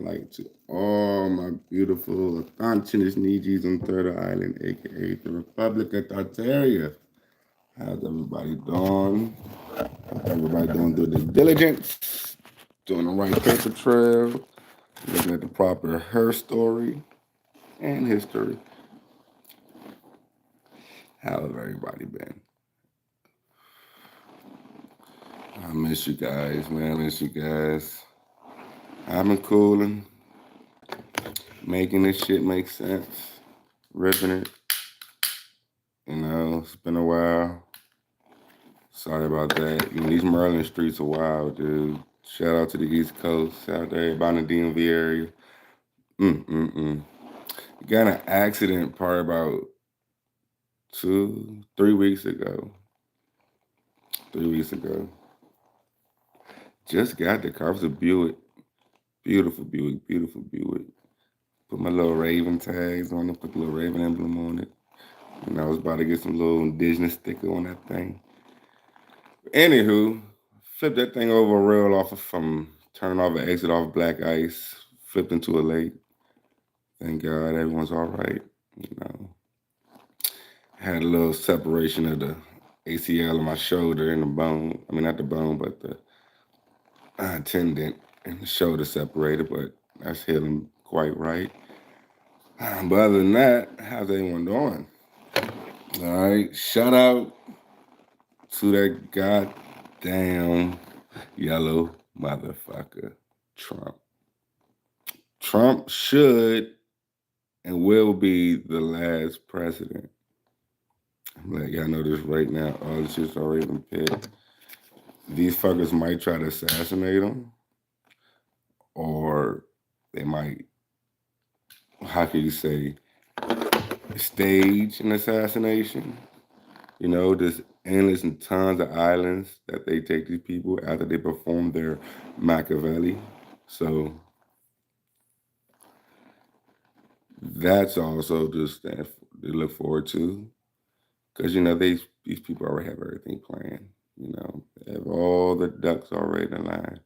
Like to all my beautiful Athanchinis Nijis on Third Island, aka the Republic of Tartaria. How's everybody doing? Everybody doing due diligence, doing the right paper trail, looking at the proper her story and history. How have everybody been? I miss you guys, man. I miss you guys. I've been cooling, making this shit make sense, ripping it. It's been a while. Sorry about that. These Maryland streets are wild, dude. Shout out to the East Coast. Shout out to everybody in the DMV area. Mm-mm-mm. Got an accident probably about 3 weeks ago. 3 weeks ago. Just got the car. It was a Buick. Beautiful Buick. Beautiful Buick. Put my little Raven tags on it. Put the little Raven emblem on it. And I was about to get some little indigenous sticker on that thing. Anywho, flipped that thing over a rail off from turning off an exit off black ice, flipped into a lake. Thank God everyone's all right. You know, had a little separation of the ACL on my shoulder and the bone. I mean, not the bone, but the tendon and the shoulder separated, but that's healing quite right. But other than that, how's everyone doing? All right, shout out to that goddamn yellow motherfucker, Trump. Trump should and will be the last president. I'm letting y'all know this right now. All this shit's already been picked. These fuckers might try to assassinate him, or they might, how can you say, stage an assassination. There's endless and tons of islands that they take these people after they perform their Machiavelli. So that's also just to look forward to. Because, these people already have everything planned. They have all the ducks already in line.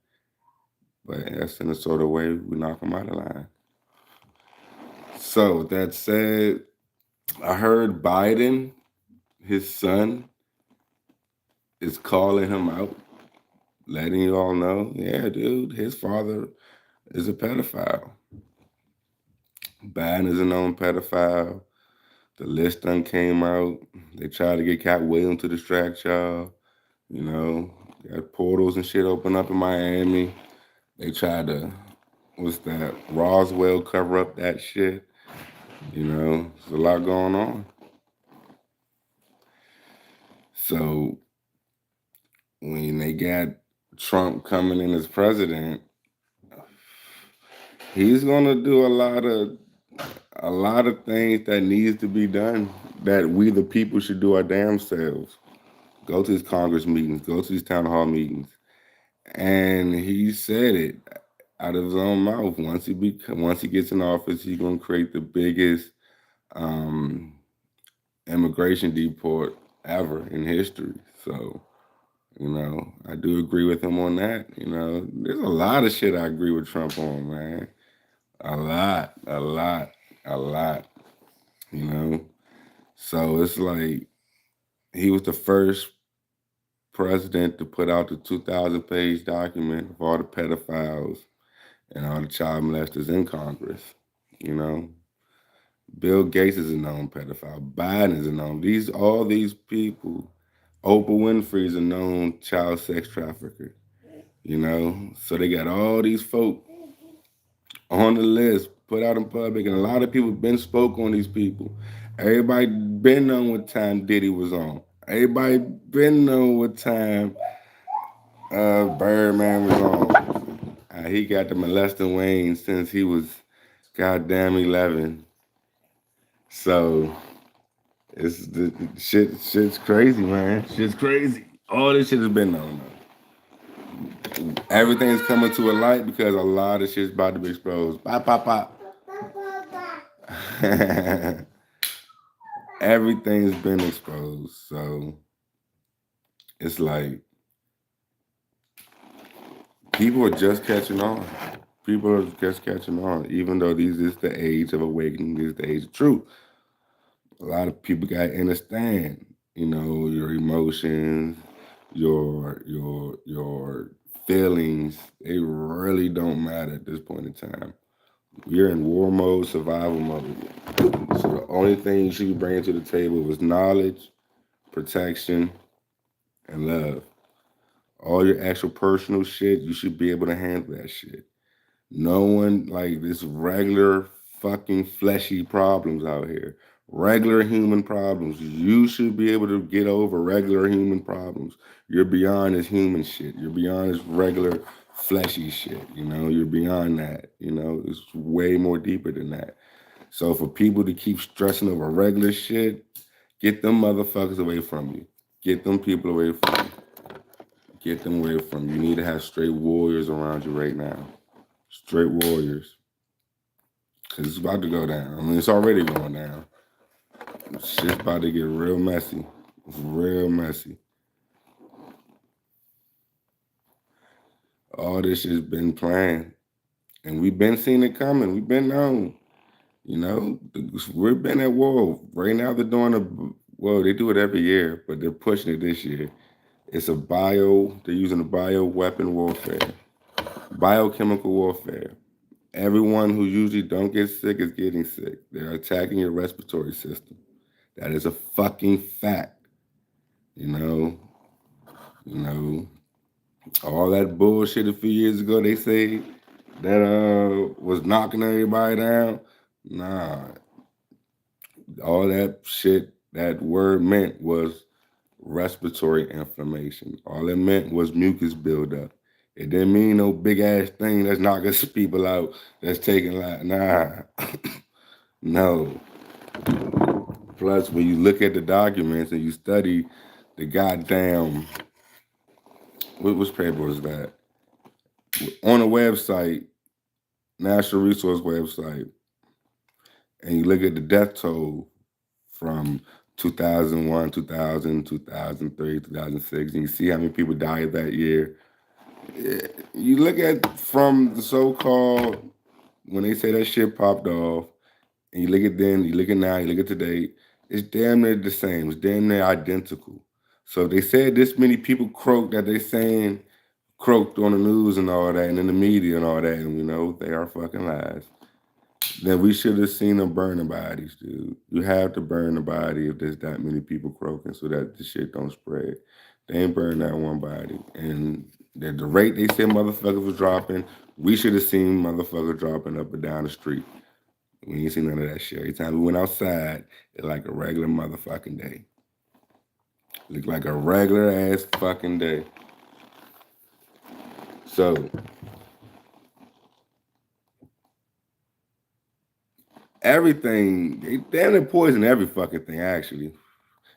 But that's in a sort of way we knock them out of line. So, with that said, I heard Biden, his son, is calling him out, letting you all know, yeah, dude, his father is a pedophile. Biden is a known pedophile. The list done came out. They tried to get Cat Williams to distract y'all. Got portals and shit open up in Miami. They tried to, what's that, Roswell cover up that shit. There's a lot going on. So when they got Trump coming in as president, he's gonna do a lot of things that needs to be done that we the people should do our damn selves. Go to his Congress meetings, go to these town hall meetings. And he said it out of his own mouth. Once he gets in office, he's gonna create the biggest immigration deport ever in history. So, I do agree with him on that. There's a lot of shit I agree with Trump on, man. A lot, a lot, a lot. You know. So it's like he was the first president to put out the 2,000-page document of all the pedophiles and all the child molesters in Congress. You know, Bill Gates is a known pedophile. Biden is a known. All these people. Oprah Winfrey is a known child sex trafficker. So they got all these folk on the list put out in public, and a lot of people been spoke on these people. Everybody been on what time Diddy was on. Everybody been on what time Birdman was on. He got the molesting Wayne since he was goddamn 11. So it's the shit's crazy, man. Shit's crazy. All this shit has been known. Everything's coming to a light because a lot of shit's about to be exposed. Pop, pop, pop. Everything's been exposed. So it's like people are just catching on. People are just catching on, even though this is the age of awakening, this is the age of truth. A lot of people got to understand, your emotions, your feelings. They really don't matter at this point in time. You're in war mode, survival mode. So the only thing you should be bringing to the table is knowledge, protection, and love. All your actual personal shit, you should be able to handle that shit. No one like this regular fucking fleshy problems out here. Regular human problems. You should be able to get over regular human problems. You're beyond this human shit. You're beyond this regular fleshy shit. You're beyond that. It's way more deeper than that. So for people to keep stressing over regular shit, get them motherfuckers away from you. Get them people away from you. Get them away from you. You need to have straight warriors around you right now. Straight warriors. Because it's about to go down. I mean, it's already going down. Shit's about to get real messy. It's real messy. All this shit's been planned. And we've been seeing it coming. We've been known. We've been at war. Right now they're doing they do it every year, but they're pushing it this year. They're using a bioweapon warfare. Biochemical warfare. Everyone who usually don't get sick is getting sick. They're attacking your respiratory system. That is a fucking fact. You know, all that bullshit a few years ago they say that was knocking everybody down. Nah. All that shit that word meant was respiratory inflammation. All it meant was mucus buildup. It didn't mean no big ass thing that's knocking people out, that's taking nah. No. Plus, when you look at the documents and you study the goddamn, which paper was that? On a website, National Resource website, and you look at the death toll from 2001, 2000, 2003, 2006, and you see how many people died that year. You look at from the so-called, when they say that shit popped off, and you look at then, you look at now, you look at today, it's damn near the same. It's damn near identical. So they said this many people croaked that they saying croaked on the news and all that, and in the media and all that, and they are fucking lies. Then we should have seen them burn the bodies, dude. You have to burn the body if there's that many people croaking so that the shit don't spread. They ain't burn that one body. And at the rate they said motherfuckers was dropping, we should have seen motherfuckers dropping up and down the street. We ain't seen none of that shit. Every time we went outside, it like a regular motherfucking day. Looked like a regular ass fucking day. So, everything, they damn near poison every fucking thing, actually.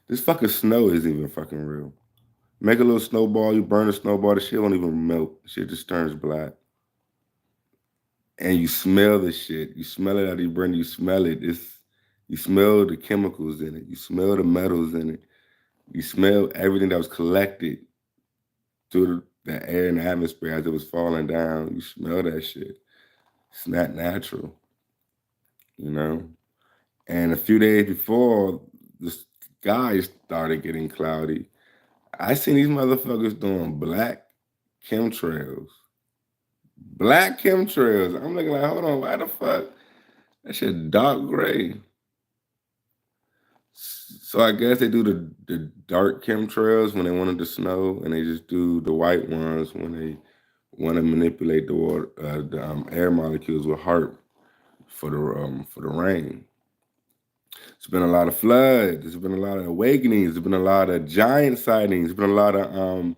This fucking snow isn't even fucking real. Make a little snowball, you burn a snowball, the shit won't even melt. The shit just turns black. And you smell the shit. You smell it out of your brain. You smell it. You smell the chemicals in it. You smell the metals in it. You smell everything that was collected through the air and the atmosphere as it was falling down. You smell that shit. It's not natural, And a few days before, the sky started getting cloudy. I seen these motherfuckers doing black chemtrails. Black chemtrails. I'm looking like, hold on, why the fuck? That shit dark gray. So I guess they do the dark chemtrails when they wanted to snow, and they just do the white ones when they want to manipulate the water, the air molecules with HAARP for the rain. It's been a lot of floods. There's been a lot of awakenings. There's been a lot of giant sightings. There's been a lot of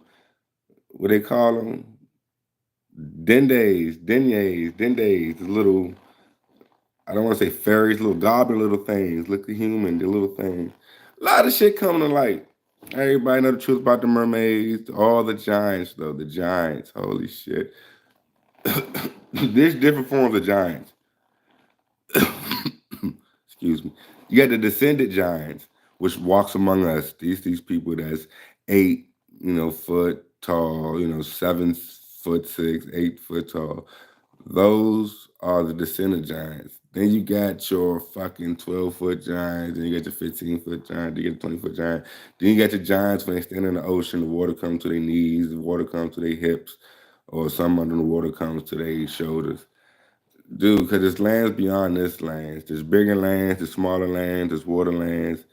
what they call them, dendays, the little, I don't want to say fairies, little goblin little things. Look the human, the little things. A lot of shit coming to light. Everybody know the truth about the mermaids. All the giants, though. The giants. Holy shit. There's different forms of giants. Excuse me. You got the descended giants, which walks among us. These people that's 8, foot tall, 7'6", 8 foot tall. Those are the descendant giants. Then you got your fucking 12-foot giants, then you got your 15-foot giant, then you get the 20-foot giant. Then you got your giants when they stand in the ocean, the water comes to their knees, the water comes to their hips, or some under the water comes to their shoulders. Dude, because there's lands beyond this lands. There's bigger lands, there's smaller lands, there's water lands,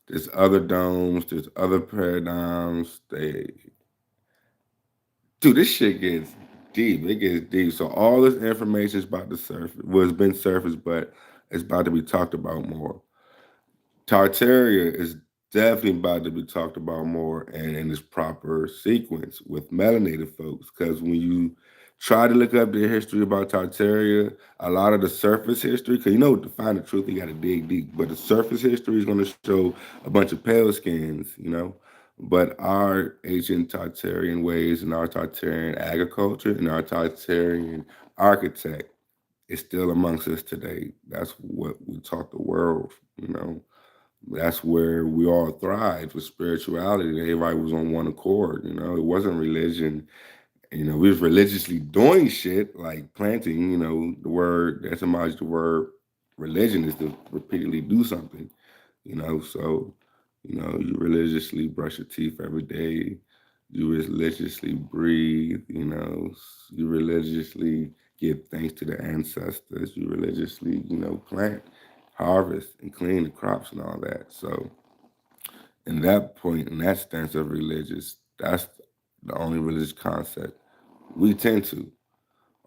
there's other domes, there's other paradigms. Dude, this shit gets deep. It gets deep. So all this information is about to surface. Well, it's been surfaced, but it's about to be talked about more. Tartaria is definitely about to be talked about more and in its proper sequence with melanated folks. Because when you try to look up the history about Tartaria, a lot of the surface history, because to find the truth, you got to dig deep. But the surface history is going to show a bunch of pale skins. But our ancient Tartarian ways and our Tartarian agriculture and our Tartarian architect is still amongst us today. That's what we taught the world. That's where we all thrived with spirituality. Everybody was on one accord. It wasn't religion. We was religiously doing shit like planting. The word, the etymology of the word religion is to repeatedly do something. So you religiously brush your teeth every day. You religiously breathe. You religiously give thanks to the ancestors. You religiously, plant, harvest, and clean the crops and all that. So, in that point, in that stance of religious, that's the only religious concept we tend to.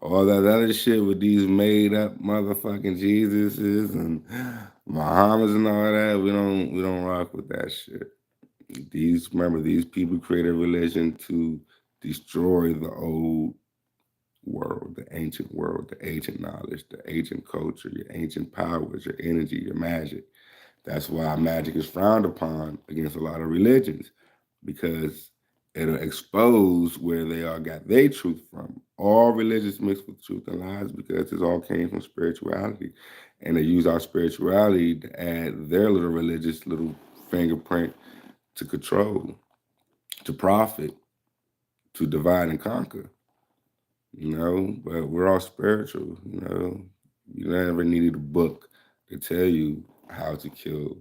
All that other shit with these made up motherfucking Jesuses and Muhammad's and all that, we don't rock with that shit. These people created religion to destroy the old world, the ancient knowledge, the ancient culture, your ancient powers, your energy, your magic. That's why magic is frowned upon against a lot of religions, because it'll expose where they all got their truth from. All religions mixed with truth and lies because it all came from spirituality. And they use our spirituality to add their little religious little fingerprint to control, to profit, to divide and conquer. But we're all spiritual. You never needed a book to tell you how to kill,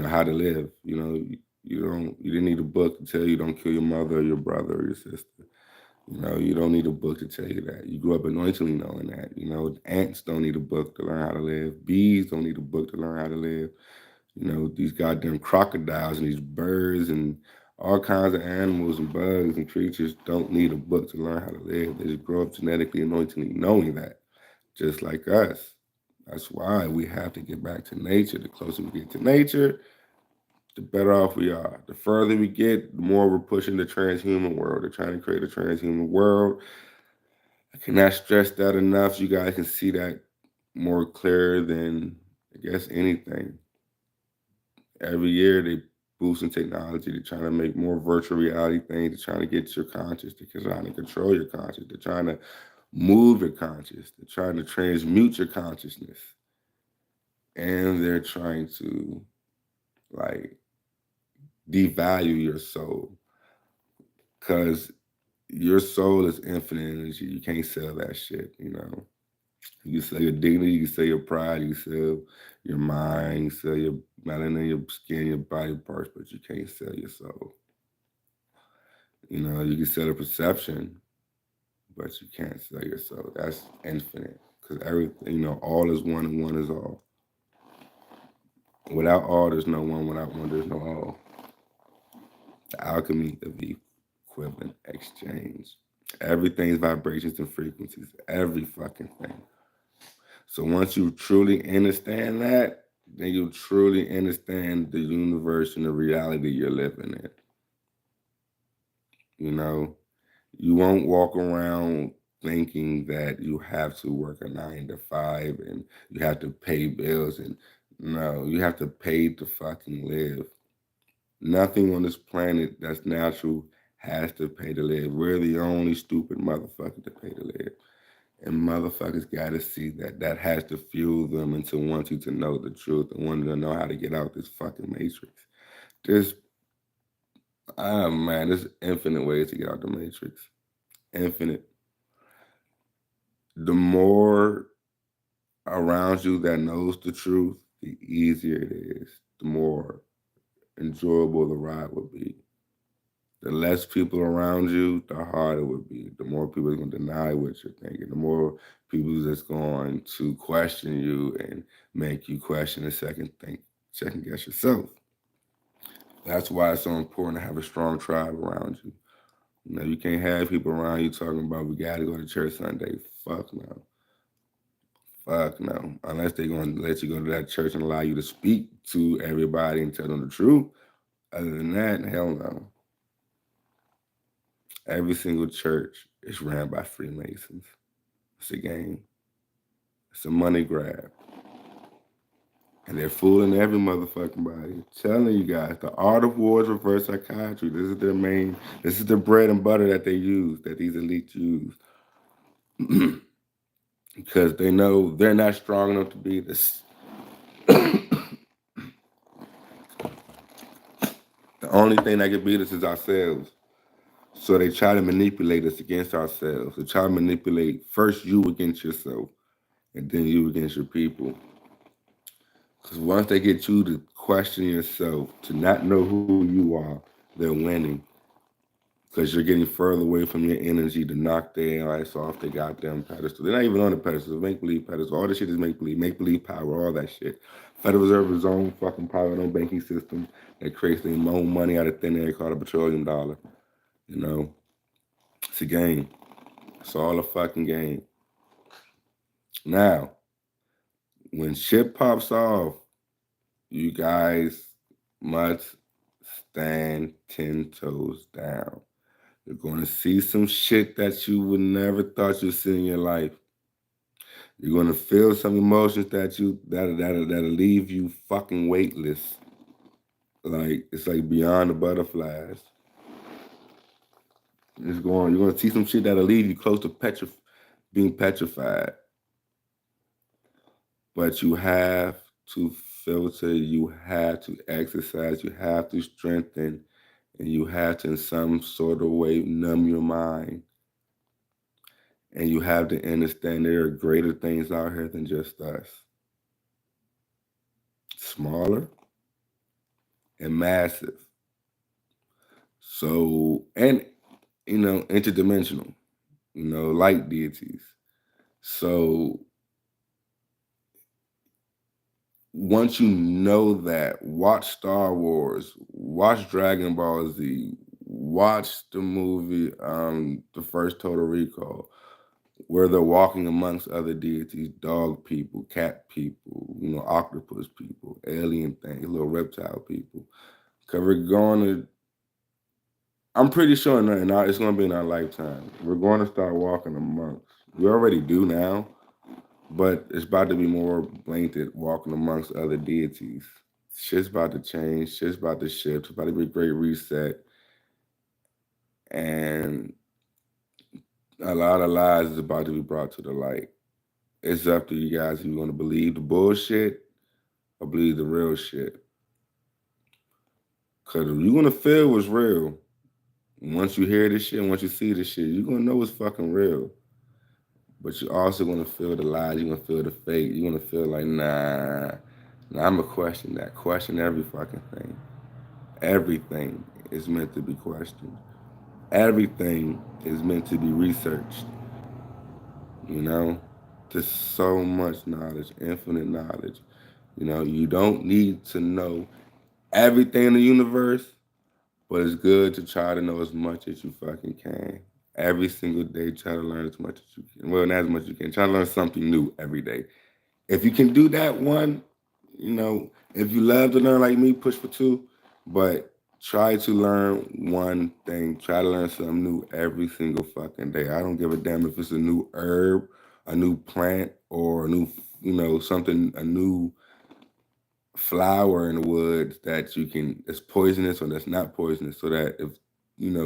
how to live. You didn't need a book to tell you don't kill your mother or your brother or your sister. You don't need a book to tell you that. You grew up anointedly knowing that. Ants don't need a book to learn how to live. Bees don't need a book to learn how to live. These goddamn crocodiles and these birds and all kinds of animals and bugs and creatures don't need a book to learn how to live. They just grow up genetically anointedly knowing that, just like us. That's why we have to get back to nature. The closer we get to nature, the better off we are. The further we get, the more we're pushing the transhuman world. They're trying to create a transhuman world. I cannot stress that enough. You guys can see that more clear than, I guess, anything. Every year they boosting technology. They're trying to make more virtual reality things. They're trying to get your conscious. They're trying to control your conscious. They're trying to move your conscious. They're trying to transmute your consciousness. And they're trying to like devalue your soul. Because your soul is infinite energy. You can't sell that shit. You can sell your dignity, you can sell your pride, you can sell your mind, you can sell your melanin, your skin, your body parts, but you can't sell your soul. You can sell a perception, but you can't sell your soul. That's infinite. Because everything, all is one and one is all. Without all, there's no one. Without one, there's no all. The alchemy of the equivalent exchange. Everything's vibrations and frequencies. Every fucking thing. So once you truly understand that, then you truly understand the universe and the reality you're living in. You won't walk around thinking that you have to work a 9 to 5 and you have to pay bills, and no, you have to pay to fucking live. Nothing on this planet that's natural has to pay to live. We're the only stupid motherfucker to pay to live. And motherfuckers got to see that that has to fuel them and to want you to know the truth and want to know how to get out this fucking matrix. There's, man, there's infinite ways to get out the matrix. Infinite. the more around you that knows the truth, the easier it is, the more enjoyable the ride would be. The less people around you, the harder it would be. The more people are going to deny what you're thinking, the more people that's going to question you and make you question and second guess yourself. That's why it's so important to have a strong tribe around you. You know, you can't have people around you talking about we gotta go to church Sunday. Fuck no. Fuck no. Unless they're gonna let you go to that church and allow you to speak to everybody and tell them the truth. Other than that, hell no. Every single church is ran by Freemasons. It's a game. It's a money grab. And they're fooling every motherfucking body. Telling you guys, the art of war is reverse psychiatry. This is the bread and butter that they use, that these elites use. Because they know they're not strong enough to be this. The only thing that can beat us is ourselves. So they try to manipulate us against ourselves. They try to manipulate first you against yourself and then you against your people. Because once they get you to question yourself, to not know who you are, they're winning. Because you're getting further away from your energy to knock their ass off the goddamn pedestal. They're not even on the pedestal. Make believe pedestal. All this shit is make believe power, all that shit. Federal Reserve is own fucking power, no banking system that creates their own money out of thin air called a petroleum dollar. You know, it's a game. It's all a fucking game. Now, when shit pops off, you guys must stand 10 toes down. You're going to see some shit that you would never thought you'd see in your life. You're going to feel some emotions that'll leave you fucking weightless. Like it's like beyond the butterflies. You're going to see some shit that'll leave you close to being petrified. But you have to filter, you have to exercise, you have to strengthen, and you have to, in some sort of way, numb your mind. And you have to understand there are greater things out here than just us. Smaller and massive. So, and, interdimensional, light deities. So, once you know that, watch Star Wars, watch Dragon Ball Z, watch the movie, the first Total Recall, where they're walking amongst other deities, dog people, cat people, octopus people, alien things, little reptile people. Because I'm pretty sure it's going to be in our lifetime. We're going to start walking amongst. We already do now, but it's about to be more blatant walking amongst other deities. Shit's about to change. Shit's about to shift. It's about to be a great reset. And a lot of lies is about to be brought to the light. It's up to you guys if you want to believe the bullshit or believe the real shit. Because you're going to feel what's real. Once you hear this shit, once you see this shit, you're going to know it's fucking real. But you're also going to feel the lies. You're going to feel the fake. You're going to feel like, nah, I'm going to question that. Question every fucking thing. Everything is meant to be questioned. Everything is meant to be researched. There's so much knowledge, infinite knowledge. You don't need to know everything in the universe, but it's good to try to know as much as you fucking can. Every single day, try to learn as much as you can. Well, not as much as you can. Try to learn something new every day. If you can do that one, if you love to learn like me, push for two. But try to learn one thing. Try to learn something new every single fucking day. I don't give a damn if it's a new herb, a new plant, or a new, a new flower in the woods that's poisonous or that's not poisonous, so that if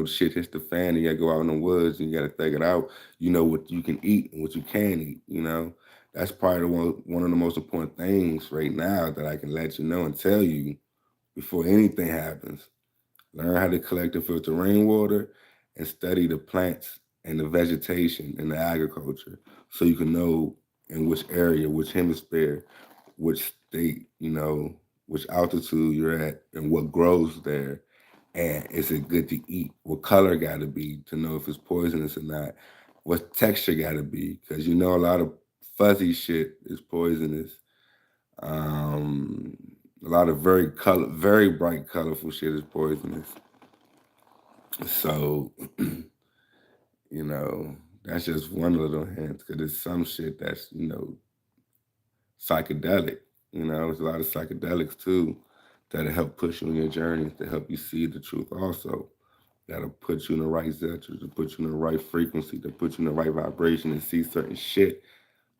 shit hits the fan and you gotta go out in the woods and you gotta figure it out, what you can eat and what you can't eat. That's probably one of the most important things right now that I can let you know and tell you before anything happens. Learn how to collect and filter rainwater and study the plants and the vegetation and the agriculture, so you can know in which area, which hemisphere, which state, which altitude you're at, and what grows there, and is it good to eat? What color got to be to know if it's poisonous or not? What texture got to be? Because a lot of fuzzy shit is poisonous. Um, a lot of very bright, colorful shit is poisonous. So, that's just one little hint. Because there's some shit that's psychedelic. There's a lot of psychedelics too that'll help push you on your journey, to help you see the truth also. That'll put you in the right zeta, to put you in the right frequency, to put you in the right vibration and see certain shit,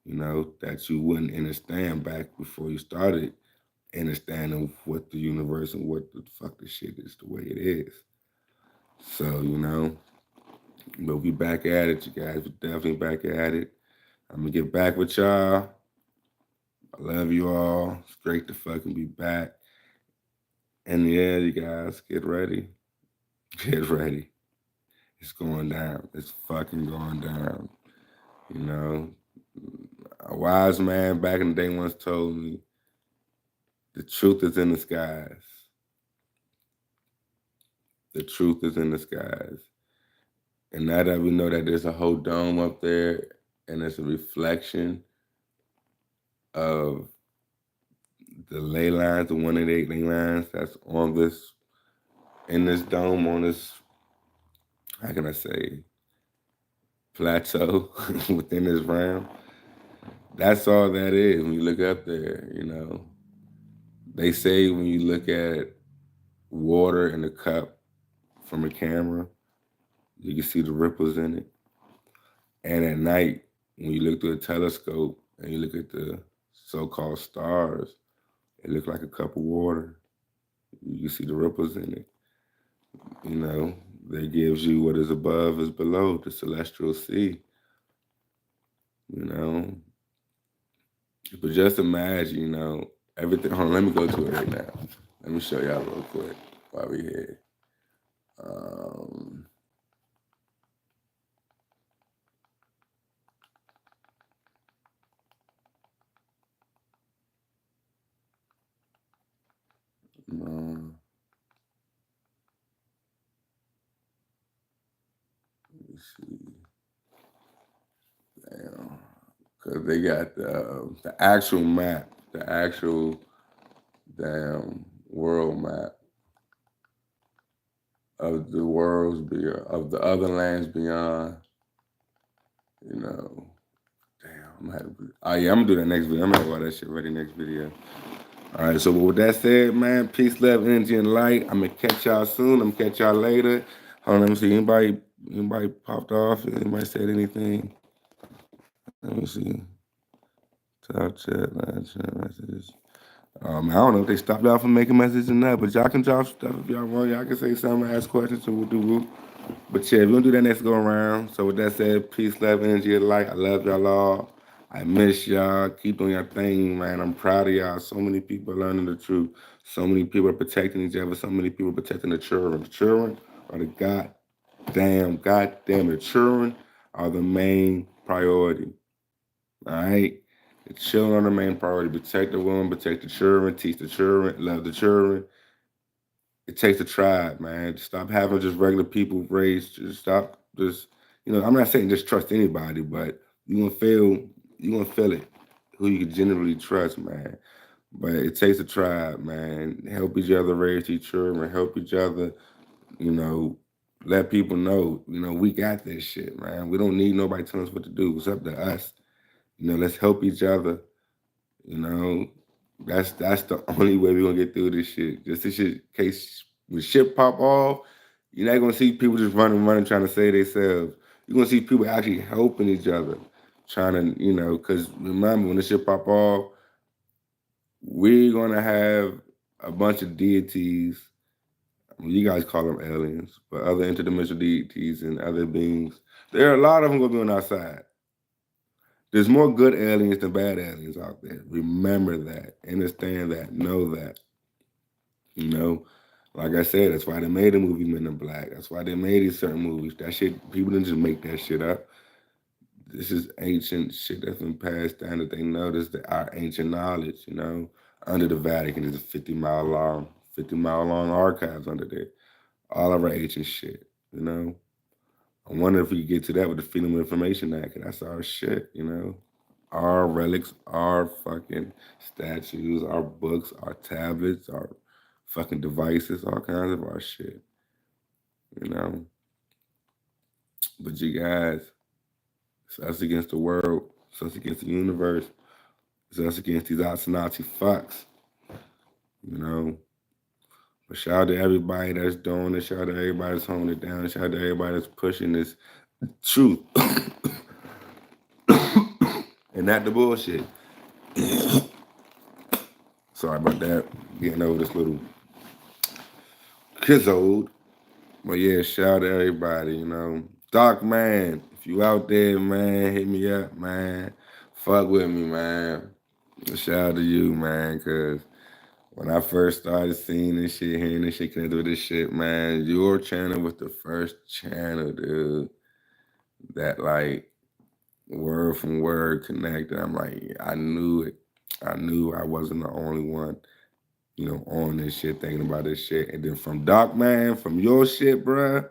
that you wouldn't understand back before you started understanding what the universe and what the fuck this shit is the way it is. So, but we back at it, you guys. We definitely back at it. I'm gonna get back with y'all. I love you all. It's great to fucking be back. And yeah, you guys, get ready. Get ready. It's going down. It's fucking going down. A wise man back in the day once told me, the truth is in the skies. The truth is in the skies. And now that we know that there's a whole dome up there and it's a reflection of the ley lines, the 188 ley lines that's in this dome, on this, how can I say, plateau within this realm. That's all that is when you look up there, They say when you look at water in a cup from a camera, you can see the ripples in it. And at night, when you look through a telescope and you look at the so-called stars, it looks like a cup of water. You can see the ripples in it. That gives you what is above is below, the celestial sea. But just imagine, everything. Hold on, let me go to it right now. Let me show y'all real quick while we're here. Let me see. Damn. Because they got the actual map, the actual damn world map of the worlds beyond, of the other lands beyond. Damn, I'm gonna do that next video. I'm gonna have all that shit ready next video. All right, so with that said, man, peace, love, energy, and light. I'm gonna catch y'all soon. I'm gonna catch y'all later. Hold on, let me see. Anybody popped off? Anybody said anything? Let me see. Top chat, line chat messages. I don't know if they stopped y'all from making messages or not, but y'all can drop stuff if y'all want. Y'all can say something, ask questions, and we'll do whoop. But yeah, we're gonna do that next go around. So with that said, peace, love, energy, and light. I love y'all all. I miss y'all. Keep doing your thing, man. I'm proud of y'all. So many people are learning the truth. So many people are protecting each other. So many people are protecting the children. The children are the goddamn, the children are the main priority. All right? The children are the main priority. Protect the woman, protect the children, teach the children, love the children. It takes a tribe, man. Stop having just regular people raised. Just stop. I'm not saying just trust anybody, but you're gonna feel it. Who you can generally trust, man. But it takes a tribe, man. Help each other raise each children. Help each other. Let people know. We got this shit, man. We don't need nobody telling us what to do. It's up to us. Let's help each other. That's the only way we're gonna get through this shit. Just this shit, case when shit pop off, you're not gonna see people just running, trying to save themselves. You're gonna see people actually helping each other, trying to, because remember when this shit pop off, we're gonna have a bunch of deities. You guys call them aliens, but other interdimensional deities and other beings. There are a lot of them gonna be on our side. There's more good aliens than bad aliens out there. Remember that. Understand that. Know that. Like I said, that's why they made the movie Men in Black. That's why they made these certain movies. That shit, people didn't just make that shit up. This is ancient shit that's been passed down that they know this our ancient knowledge, you know. Under the Vatican is a 50 mile long archives under there. All of our ancient shit, you know. I wonder if we could get to that with the Freedom of Information Act. That's our shit, you know. Our relics, our fucking statues, our books, our tablets, our fucking devices, all kinds of our shit, you know. But you guys, it's us against the world, it's us against the universe, it's us against these Nazi fucks, you know. But shout out to everybody that's doing it, shout out to everybody that's holding it down, shout out to everybody that's pushing this truth and not the bullshit. Sorry about that. Getting over this little kizzode. But yeah, shout out to everybody, you know. Doc, man, if you out there, man, hit me up, man. Fuck with me, man. Shout out to you, man, because when I first started seeing this shit, hearing this shit, connected with this shit, man, your channel was the first channel, dude, that like word from word connected. I'm like, I knew it. I knew I wasn't the only one, you know, on this shit, thinking about this shit. And then from Doc, man, from your shit, bruh,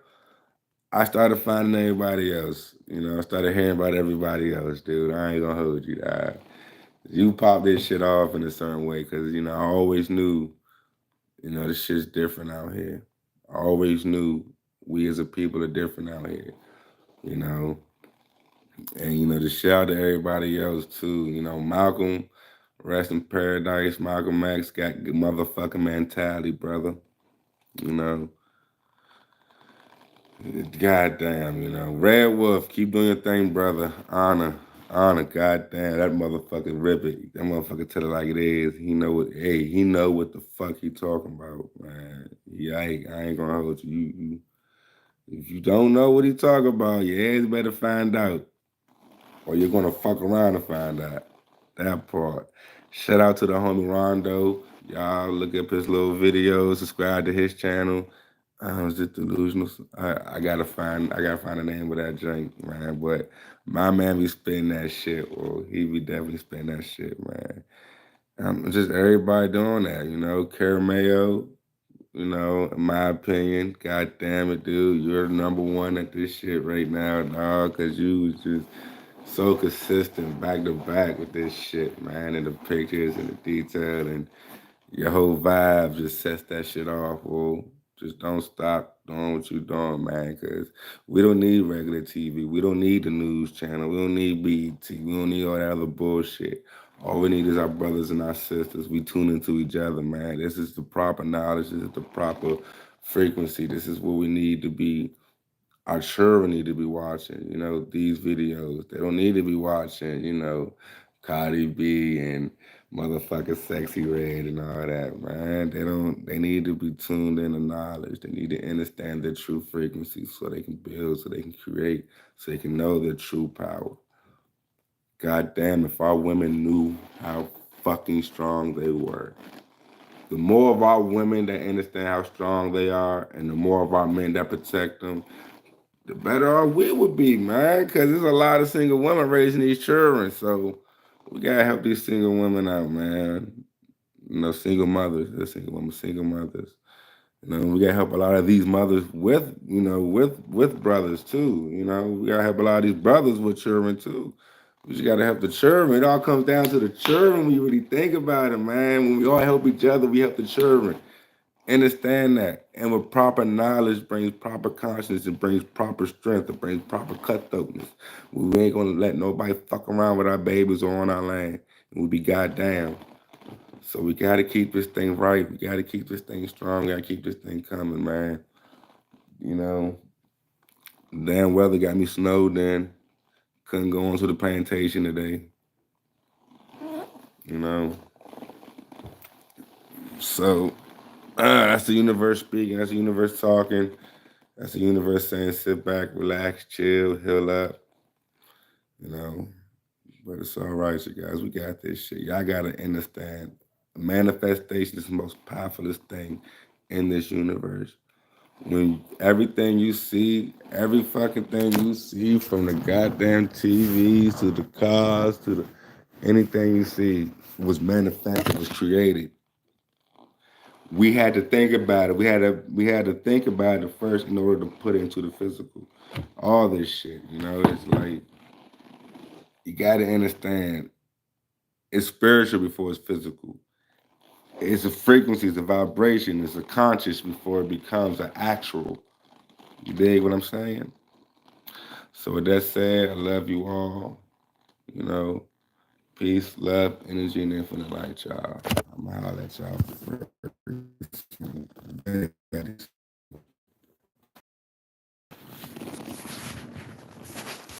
I started finding everybody else. You know, I started hearing about everybody else, dude. I ain't gonna hold you, dog. You pop this shit off in a certain way, because, you know, I always knew, you know, this shit's different out here. I always knew we as a people are different out here, you know. And, you know, to shout out to everybody else, too. You know, Malcolm, rest in paradise. Malcolm X got good motherfucking mentality, brother. You know, goddamn, you know. Red Wolf, keep doing your thing, brother. Honor, goddamn, that motherfucker rip it. That motherfucker tell it like it is. He know what, hey, he know what the fuck he talking about, man. Yeah, I ain't gonna hold you. If you don't know what he talking about, your ass better find out, or you're gonna fuck around and find out. That part. Shout out to the homie Rondo. Y'all look up his little videos, subscribe to his channel. It's just delusional. I gotta find the name of that drink, man. But my man be spitting that shit. Well, he be definitely spitting that shit, man. Just everybody doing that, you know. Carameo, you know, in my opinion, god damn it, dude, you're number one at this shit right now, dog, cause you was just so consistent back to back with this shit, man, and the pictures and the detail and your whole vibe just sets that shit off, fool. Just don't stop doing what you're doing, man, because we don't need regular TV. We don't need the news channel. We don't need BET. We don't need all that other bullshit. All we need is our brothers and our sisters. We tune into each other, man. This is the proper knowledge. This is the proper frequency. This is what we need to be. Our children need to be watching, you know, these videos. They don't need to be watching, you know, Cardi B and motherfucking Sexy Red and all that, man. They need to be tuned in to knowledge. They need to understand their true frequency so they can build, so they can create, so they can know their true power. God damn, if our women knew how fucking strong they were. The more of our women that understand how strong they are, and the more of our men that protect them, the better off we would be, man. Because there's a lot of single women raising these children. So we gotta help these single women out, man. You know, single mothers, they're single women, single mothers. You know, we gotta help a lot of these mothers with, you know, with brothers too. You know, we gotta help a lot of these brothers with children too. We just gotta help the children. It all comes down to the children when you really think about it, man. When we all help each other, we help the children. Understand that. And with proper knowledge brings proper conscience, it brings proper strength, it brings proper cutthroatness. We ain't gonna let nobody fuck around with our babies or on our land. And we be goddamn. So we gotta keep this thing right. We gotta keep this thing strong. We gotta keep this thing coming, man. You know, damn weather got me snowed in. Couldn't go on to the plantation today. You know. So that's the universe speaking, that's the universe talking. That's the universe saying sit back, relax, chill, heal up, you know. But it's all right, you guys. We got this shit. Y'all gotta understand. Manifestation is the most powerful thing in this universe. When everything you see, every fucking thing you see, from the goddamn TVs to the cars to the anything you see, was manufactured, was created. We had to think about it. We had to think about it first in order to put it into the physical. All this shit, it's like you got to understand. It's spiritual before it's physical. It's a frequency, it's a vibration, it's a conscious before it becomes an actual. You dig what I'm saying? So with that said, I love you all. You know, peace, love, energy, and infinite light, y'all. I'm gonna holler at y'all for